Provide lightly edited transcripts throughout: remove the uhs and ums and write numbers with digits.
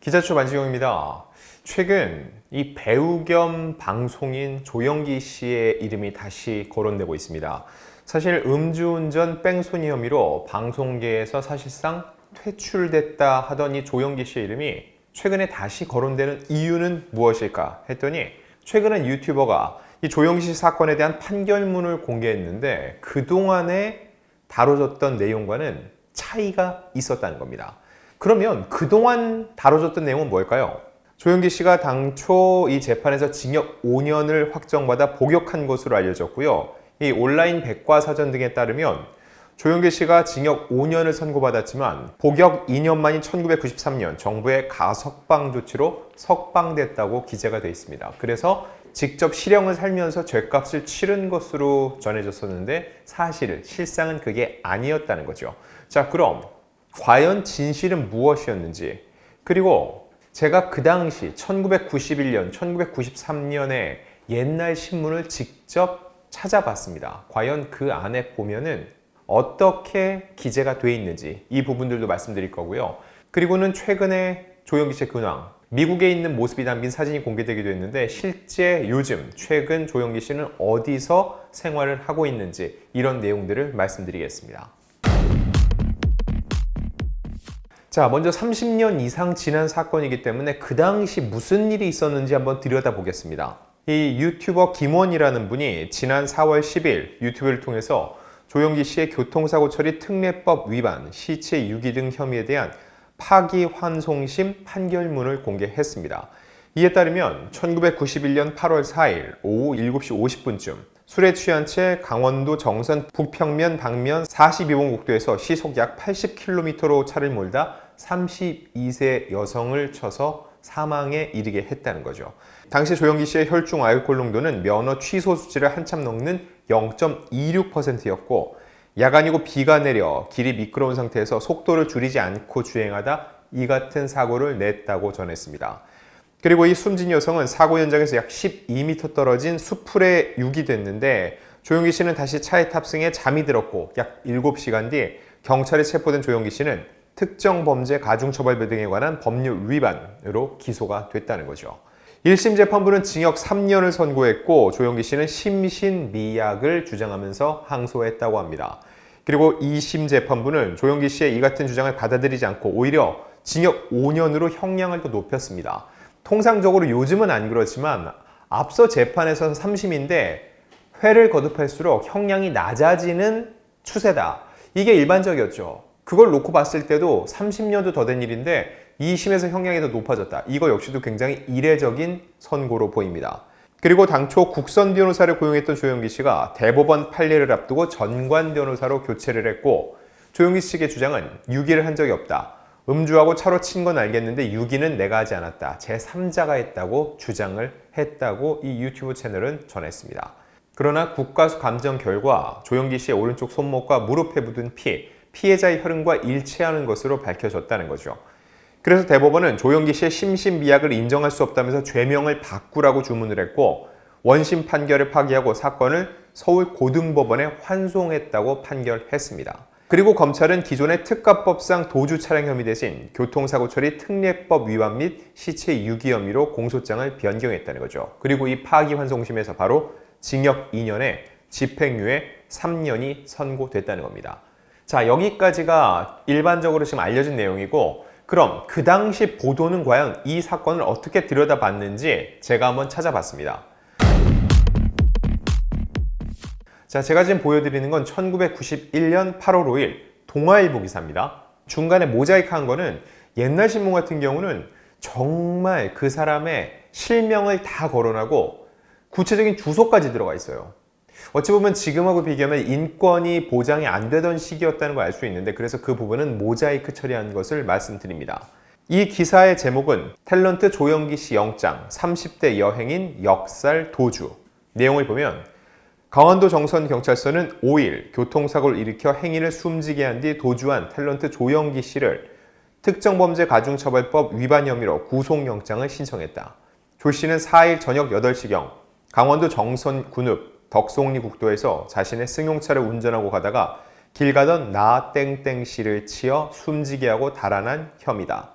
기자초 만지용입니다. 최근 이 배우 겸 방송인 조영기 씨의 이름이 다시 거론되고 있습니다. 사실 음주운전 뺑소니 혐의로 방송계에서 사실상 퇴출됐다 하던 이 조영기 씨의 이름이 최근에 다시 거론되는 이유는 무엇일까 했더니 최근에 유튜버가 이 조영기 씨 사건에 대한 판결문을 공개했는데 그동안에 다뤄졌던 내용과는 차이가 있었다는 겁니다. 그러면 그동안 다뤄졌던 내용은 뭘까요? 조영기 씨가 당초 이 재판에서 징역 5년을 확정받아 복역한 것으로 알려졌고요. 이 온라인 백과사전 등에 따르면 조영기 씨가 징역 5년을 선고받았지만 복역 2년 만인 1993년 정부의 가석방 조치로 석방됐다고 기재가 되어 있습니다. 그래서 직접 실형을 살면서 죗값을 치른 것으로 전해졌었는데 실상은 그게 아니었다는 거죠. 자, 그럼 과연 진실은 무엇이었는지, 그리고 제가 그 당시 1991년, 1993년에 옛날 신문을 직접 찾아봤습니다. 과연 그 안에 보면은 어떻게 기재가 돼 있는지 이 부분들도 말씀드릴 거고요. 그리고는 최근에 조영기 씨의 근황, 미국에 있는 모습이 담긴 사진이 공개되기도 했는데 실제 요즘 최근 조영기 씨는 어디서 생활을 하고 있는지 이런 내용들을 말씀드리겠습니다. 자, 먼저 30년 이상 지난 사건이기 때문에 그 당시 무슨 일이 있었는지 한번 들여다보겠습니다. 이 유튜버 김원이라는 분이 지난 4월 10일 유튜브를 통해서 조영기 씨의 교통사고 처리 특례법 위반, 시체 유기 등 혐의에 대한 파기환송심 판결문을 공개했습니다. 이에 따르면 1991년 8월 4일 오후 7시 50분쯤 술에 취한 채 강원도 정선 북평면 방면 42번 국도에서 시속 약 80km로 차를 몰다 32세 여성을 쳐서 사망에 이르게 했다는 거죠. 당시 조영기 씨의 혈중 알코올 농도는 면허 취소 수치를 한참 넘는 0.26%였고 야간이고 비가 내려 길이 미끄러운 상태에서 속도를 줄이지 않고 주행하다 이 같은 사고를 냈다고 전했습니다. 그리고 이 숨진 여성은 사고 현장에서 약 12m 떨어진 수풀에 유기됐는데 조영기 씨는 다시 차에 탑승해 잠이 들었고 약 7시간 뒤 경찰에 체포된 조영기 씨는 특정 범죄 가중처벌 등에 관한 법률 위반으로 기소가 됐다는 거죠. 1심 재판부는 징역 3년을 선고했고 조영기 씨는 심신미약을 주장하면서 항소했다고 합니다. 그리고 2심 재판부는 조영기 씨의 이 같은 주장을 받아들이지 않고 오히려 징역 5년으로 형량을 더 높였습니다. 통상적으로 요즘은 안 그렇지만 앞서 재판에서는 3심인데 회를 거듭할수록 형량이 낮아지는 추세다. 이게 일반적이었죠. 그걸 놓고 봤을 때도 30년도 더 된 일인데 2심에서 형량이 더 높아졌다. 이거 역시도 굉장히 이례적인 선고로 보입니다. 그리고 당초 국선 변호사를 고용했던 조영기 씨가 대법원 판례를 앞두고 전관 변호사로 교체를 했고 조영기 씨의 주장은 유기를 한 적이 없다. 음주하고 차로 친 건 알겠는데 유기는 내가 하지 않았다. 제3자가 했다고 주장을 했다고 이 유튜브 채널은 전했습니다. 그러나 국가수 감정 결과 조영기 씨의 오른쪽 손목과 무릎에 묻은 피해자의 혈흔과 일치하는 것으로 밝혀졌다는 거죠. 그래서 대법원은 조영기 씨의 심신미약을 인정할 수 없다면서 죄명을 바꾸라고 주문을 했고 원심 판결을 파기하고 사건을 서울고등법원에 환송했다고 판결했습니다. 그리고 검찰은 기존의 특가법상 도주 차량 혐의 대신 교통사고 처리 특례법 위반 및 시체 유기 혐의로 공소장을 변경했다는 거죠. 그리고 이 파기환송심에서 바로 징역 2년에 집행유예 3년이 선고됐다는 겁니다. 자, 여기까지가 일반적으로 지금 알려진 내용이고 그럼 그 당시 보도는 과연 이 사건을 어떻게 들여다봤는지 제가 한번 찾아봤습니다. 자, 제가 지금 보여드리는 건 1991년 8월 5일 동아일보 기사입니다. 중간에 모자이크한 거는 옛날 신문 같은 경우는 정말 그 사람의 실명을 다 거론하고 구체적인 주소까지 들어가 있어요. 어찌 보면 지금하고 비교하면 인권이 보장이 안 되던 시기였다는 걸 알 수 있는데 그래서 그 부분은 모자이크 처리한 것을 말씀드립니다. 이 기사의 제목은 탤런트 조영기 씨 영장 30대 여행인 역살 도주. 내용을 보면 강원도 정선경찰서는 5일 교통사고를 일으켜 행인을 숨지게 한 뒤 도주한 탤런트 조영기 씨를 특정범죄 가중처벌법 위반 혐의로 구속영장을 신청했다. 조 씨는 4일 저녁 8시경 강원도 정선 군읍 덕송리 국도에서 자신의 승용차를 운전하고 가다가 길 가던 나 땡땡 씨를 치어 숨지게 하고 달아난 혐의다.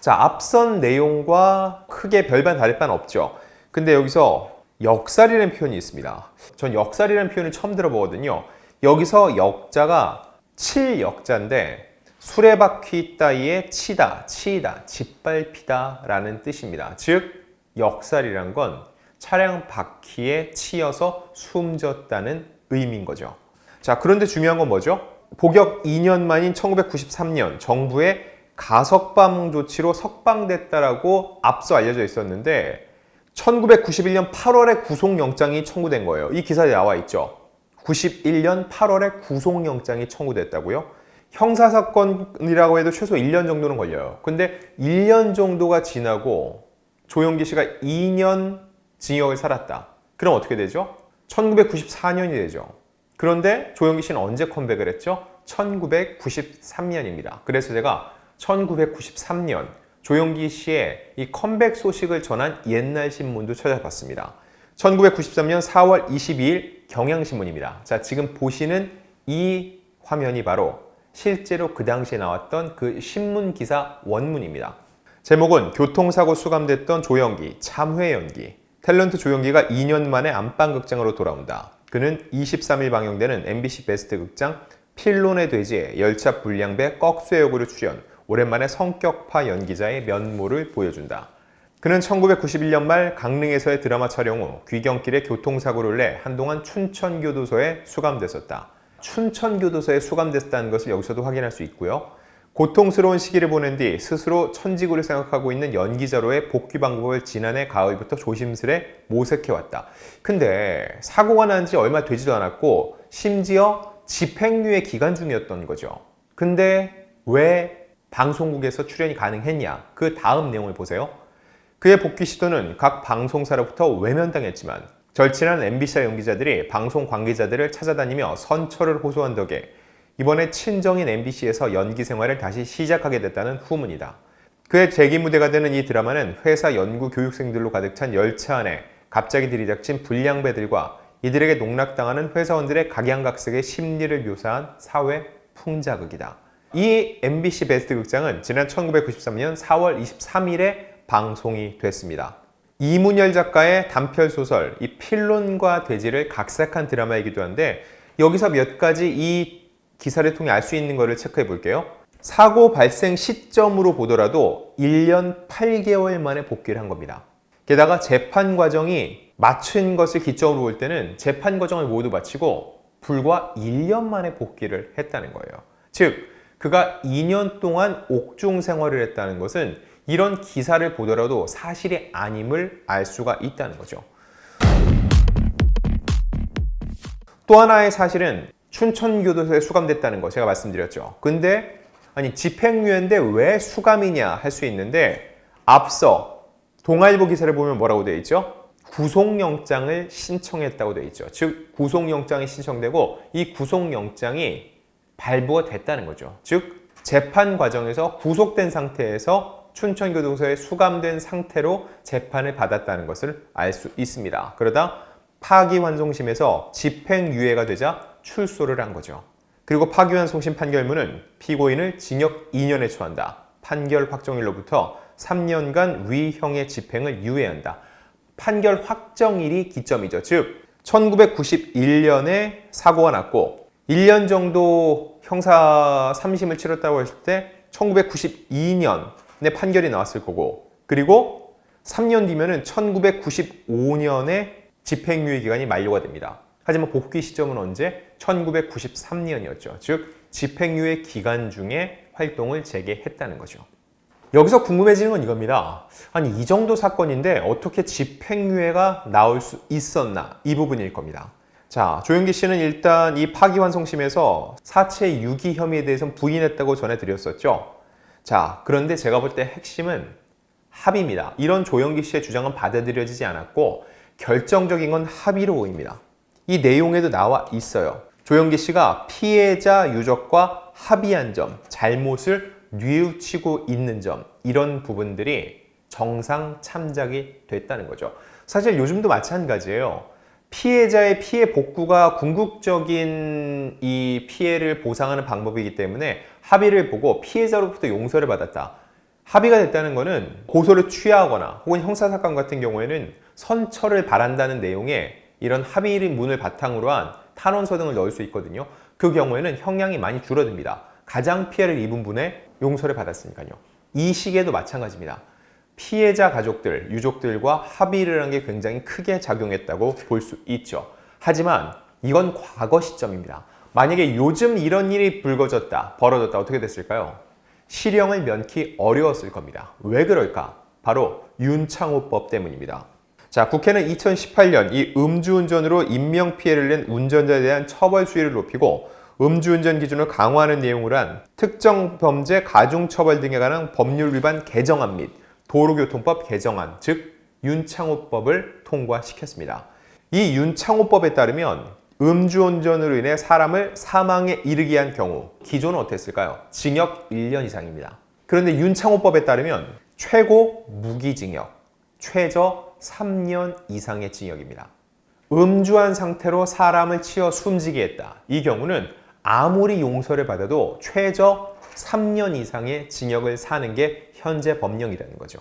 자, 앞선 내용과 크게 별반 다를 바는 없죠. 근데 여기서 역살이라는 표현이 있습니다. 전 역살이라는 표현을 처음 들어보거든요. 여기서 역자가 칠역자인데 수레바퀴 따위에 치다, 치이다, 짓밟히다 라는 뜻입니다. 즉 역살이란 건 차량 바퀴에 치여서 숨졌다는 의미인 거죠. 자, 그런데 중요한 건 뭐죠? 복역 2년 만인 1993년 정부의 가석방 조치로 석방됐다라고 앞서 알려져 있었는데 1991년 8월에 구속영장이 청구된 거예요. 이 기사에 나와 있죠. 91년 8월에 구속영장이 청구됐다고요? 형사사건이라고 해도 최소 1년 정도는 걸려요. 근데 1년 정도가 지나고 조영기 씨가 2년 징역을 살았다. 그럼 어떻게 되죠? 1994년이 되죠. 그런데 조영기 씨는 언제 컴백을 했죠? 1993년입니다. 그래서 제가 1993년 조영기 씨의 이 컴백 소식을 전한 옛날 신문도 찾아봤습니다. 1993년 4월 22일 경향신문입니다. 자, 지금 보시는 이 화면이 바로 실제로 그 당시에 나왔던 그 신문 기사 원문입니다. 제목은 교통사고 수감됐던 조영기 참회 연기. 탤런트 조영기가 2년 만에 안방극장으로 돌아온다. 그는 23일 방영되는 MBC 베스트 극장 필론의 돼지의 열차 불량배 꺽쇠 역으로 출연. 오랜만에 성격파 연기자의 면모를 보여준다. 그는 1991년 말 강릉에서의 드라마 촬영 후 귀경길에 교통사고를 내 한동안 춘천교도소에 수감됐었다. 춘천교도소에 수감됐다는 것을 여기서도 확인할 수 있고요. 고통스러운 시기를 보낸 뒤 스스로 천직으로 생각하고 있는 연기자로의 복귀 방법을 지난해 가을부터 조심스레 모색해왔다. 근데 사고가 난 지 얼마 되지도 않았고 심지어 집행유예 기간 중이었던 거죠. 근데 왜 방송국에서 출연이 가능했냐? 그 다음 내용을 보세요. 그의 복귀 시도는 각 방송사로부터 외면당했지만 절친한 MBC 연기자들이 방송 관계자들을 찾아다니며 선처를 호소한 덕에 이번에 친정인 MBC에서 연기 생활을 다시 시작하게 됐다는 후문이다. 그의 재기 무대가 되는 이 드라마는 회사 연구 교육생들로 가득 찬 열차 안에 갑자기 들이닥친 불량배들과 이들에게 농락당하는 회사원들의 각양각색의 심리를 묘사한 사회 풍자극이다. 이 MBC 베스트 극장은 지난 1993년 4월 23일에 방송이 됐습니다. 이문열 작가의 단편소설 이 필론과 돼지를 각색한 드라마이기도 한데 여기서 몇 가지 이 기사를 통해 알 수 있는 것을 체크해 볼게요. 사고 발생 시점으로 보더라도 1년 8개월 만에 복귀를 한 겁니다. 게다가 재판 과정이 마친 것을 기점으로 볼 때는 재판 과정을 모두 마치고 불과 1년 만에 복귀를 했다는 거예요. 즉 그가 2년 동안 옥중 생활을 했다는 것은 이런 기사를 보더라도 사실이 아님을 알 수가 있다는 거죠. 또 하나의 사실은 춘천교도소에 수감됐다는 거 제가 말씀드렸죠. 근데 아니 집행유예인데 왜 수감이냐 할 수 있는데 앞서 동아일보 기사를 보면 뭐라고 되어 있죠? 구속영장을 신청했다고 되어 있죠. 즉 구속영장이 신청되고 이 구속영장이 발부가 됐다는 거죠. 즉 재판 과정에서 구속된 상태에서 춘천교도소에 수감된 상태로 재판을 받았다는 것을 알 수 있습니다. 그러다 파기환송심에서 집행유예가 되자 출소를 한 거죠. 그리고 파기환송심 판결문은 피고인을 징역 2년에 처한다. 판결 확정일로부터 3년간 위형의 집행을 유예한다. 판결 확정일이 기점이죠. 즉 1991년에 사고가 났고 1년 정도 형사 3심을 치렀다고 했을 때 1992년에 판결이 나왔을 거고 그리고 3년 뒤면은 1995년에 집행유예 기간이 만료가 됩니다. 하지만 복귀 시점은 언제? 1993년이었죠. 즉 집행유예 기간 중에 활동을 재개했다는 거죠. 여기서 궁금해지는 건 이겁니다. 아니 이 정도 사건인데 어떻게 집행유예가 나올 수 있었나? 이 부분일 겁니다. 자, 조영기 씨는 일단 이 파기환송심에서 사체 유기 혐의에 대해서는 부인했다고 전해드렸었죠. 자, 그런데 제가 볼 때 핵심은 합의입니다. 이런 조영기 씨의 주장은 받아들여지지 않았고 결정적인 건 합의로 보입니다. 이 내용에도 나와 있어요. 조영기 씨가 피해자 유족과 합의한 점, 잘못을 뉘우치고 있는 점 이런 부분들이 정상 참작이 됐다는 거죠. 사실 요즘도 마찬가지예요. 피해자의 피해 복구가 궁극적인 이 피해를 보상하는 방법이기 때문에 합의를 보고 피해자로부터 용서를 받았다. 합의가 됐다는 것은 고소를 취하하거나 혹은 형사사건 같은 경우에는 선처를 바란다는 내용의 이런 합의의 문을 바탕으로 한 탄원서 등을 넣을 수 있거든요. 그 경우에는 형량이 많이 줄어듭니다. 가장 피해를 입은 분의 용서를 받았으니까요. 이 시기에도 마찬가지입니다. 피해자 가족들, 유족들과 합의를 한 게 굉장히 크게 작용했다고 볼 수 있죠. 하지만 이건 과거 시점입니다. 만약에 요즘 이런 일이 벌어졌다 어떻게 됐을까요? 실형을 면키 어려웠을 겁니다. 왜 그럴까? 바로 윤창호법 때문입니다. 자, 국회는 2018년 이 음주운전으로 인명피해를 낸 운전자에 대한 처벌 수위를 높이고 음주운전 기준을 강화하는 내용을 한 특정 범죄 가중처벌 등에 관한 법률 위반 개정안 및 도로교통법 개정안, 즉 윤창호법을 통과시켰습니다. 이 윤창호법에 따르면 음주운전으로 인해 사람을 사망에 이르게 한 경우 기존은 어땠을까요? 징역 1년 이상입니다. 그런데 윤창호법에 따르면 최고 무기징역, 최저 3년 이상의 징역입니다. 음주한 상태로 사람을 치어 숨지게 했다. 이 경우는 아무리 용서를 받아도 최저 3년 이상의 징역을 사는 게 현재 법령이라는 거죠.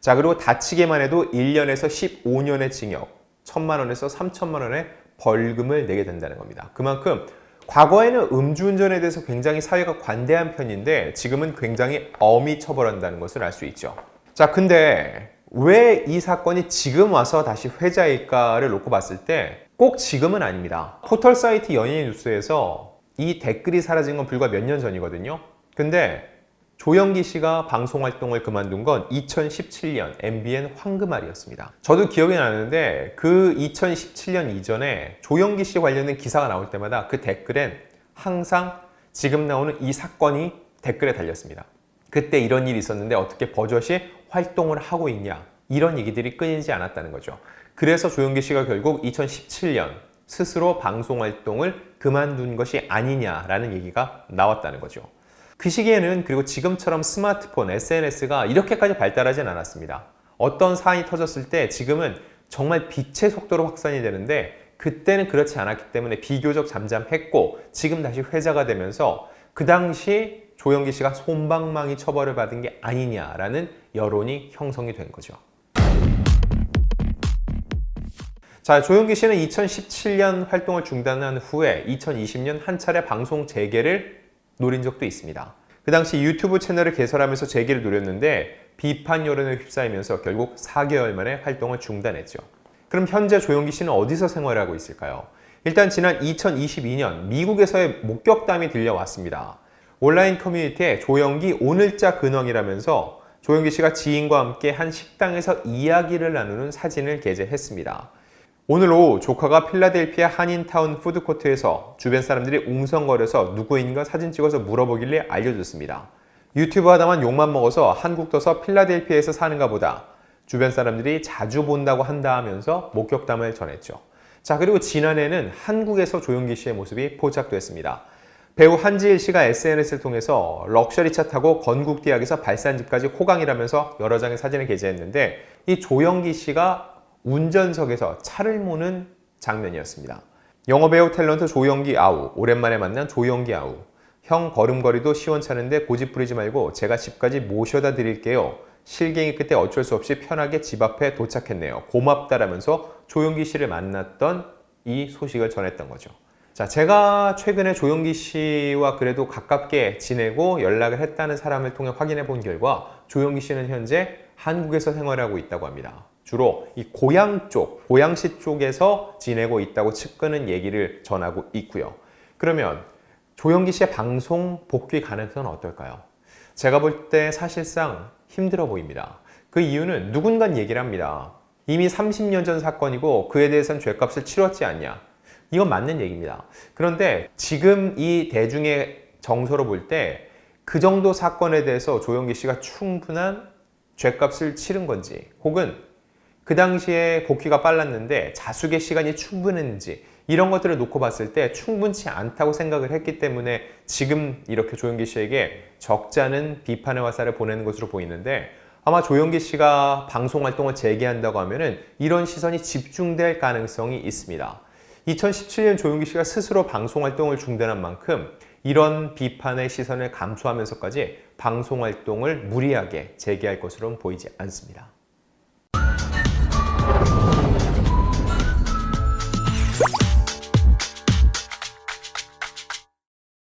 자, 그리고 다치게만 해도 1년에서 15년의 징역, 1,000만 원에서 3,000만 원의 벌금을 내게 된다는 겁니다. 그만큼 과거에는 음주운전에 대해서 굉장히 사회가 관대한 편인데 지금은 굉장히 엄히 처벌한다는 것을 알 수 있죠. 자, 근데 왜 이 사건이 지금 와서 다시 회자일까를 놓고 봤을 때 꼭 지금은 아닙니다. 포털 사이트 연예인 뉴스에서 이 댓글이 사라진 건 불과 몇 년 전이거든요. 근데 조영기 씨가 방송 활동을 그만둔 건 2017년 MBN 황금알이었습니다. 저도 기억이 나는데 그 2017년 이전에 조영기 씨 관련된 기사가 나올 때마다 그 댓글엔 항상 지금 나오는 이 사건이 댓글에 달렸습니다. 그때 이런 일이 있었는데 어떻게 버젓이 활동을 하고 있냐, 이런 얘기들이 끊이지 않았다는 거죠. 그래서 조영기 씨가 결국 2017년 스스로 방송 활동을 그만둔 것이 아니냐라는 얘기가 나왔다는 거죠. 그 시기에는 그리고 지금처럼 스마트폰, SNS가 이렇게까지 발달하진 않았습니다. 어떤 사안이 터졌을 때 지금은 정말 빛의 속도로 확산이 되는데 그때는 그렇지 않았기 때문에 비교적 잠잠했고 지금 다시 회자가 되면서 그 당시 조영기 씨가 솜방망이 처벌을 받은 게 아니냐라는 여론이 형성이 된 거죠. 자, 조영기 씨는 2017년 활동을 중단한 후에 2020년 한 차례 방송 재개를 노린 적도 있습니다. 그 당시 유튜브 채널을 개설하면서 재기를 노렸는데 비판 여론에 휩싸이면서 결국 4개월 만에 활동을 중단했죠. 그럼 현재 조영기 씨는 어디서 생활하고 있을까요? 일단 지난 2022년 미국에서의 목격담이 들려왔습니다. 온라인 커뮤니티에 조영기 오늘자 근황이라면서 조영기 씨가 지인과 함께 한 식당에서 이야기를 나누는 사진을 게재했습니다. 오늘 오후 조카가 필라델피아 한인타운 푸드코트에서 주변 사람들이 웅성거려서 누구인가 사진 찍어서 물어보길래 알려줬습니다. 유튜브 하다만 욕만 먹어서 한국 떠서 필라델피아에서 사는가 보다. 주변 사람들이 자주 본다고 한다 하면서 목격담을 전했죠. 자, 그리고 지난해는 한국에서 조영기 씨의 모습이 포착됐습니다. 배우 한지일 씨가 SNS를 통해서 럭셔리차 타고 건국대학에서 발산지까지 호강이라면서 여러 장의 사진을 게재했는데 이 조영기 씨가 운전석에서 차를 모는 장면이었습니다. 영어배우 탤런트 조영기 아우, 오랜만에 만난 조영기 아우. 형 걸음걸이도 시원찮은데 고집 부리지 말고 제가 집까지 모셔다 드릴게요. 실갱이 끝에 어쩔 수 없이 편하게 집 앞에 도착했네요. 고맙다라면서 조영기 씨를 만났던 이 소식을 전했던 거죠. 자, 제가 최근에 조영기 씨와 그래도 가깝게 지내고 연락을 했다는 사람을 통해 확인해 본 결과 조영기 씨는 현재 한국에서 생활하고 있다고 합니다. 주로 이 고양시 쪽에서 지내고 있다고 측근은 얘기를 전하고 있고요. 그러면 조영기 씨의 방송 복귀 가능성은 어떨까요? 제가 볼 때 사실상 힘들어 보입니다. 그 이유는 누군가 얘기를 합니다. 이미 30년 전 사건이고 그에 대해서는 죗값을 치렀지 않냐. 이건 맞는 얘기입니다. 그런데 지금 이 대중의 정서로 볼 때 그 정도 사건에 대해서 조영기 씨가 충분한 죗값을 치른 건지 혹은 그 당시에 복귀가 빨랐는데 자숙의 시간이 충분했는지 이런 것들을 놓고 봤을 때 충분치 않다고 생각을 했기 때문에 지금 이렇게 조영기 씨에게 적잖은 비판의 화살을 보내는 것으로 보이는데 아마 조영기 씨가 방송 활동을 재개한다고 하면은 이런 시선이 집중될 가능성이 있습니다. 2017년 조영기 씨가 스스로 방송 활동을 중단한 만큼 이런 비판의 시선을 감수하면서까지 방송 활동을 무리하게 재개할 것으로는 보이지 않습니다.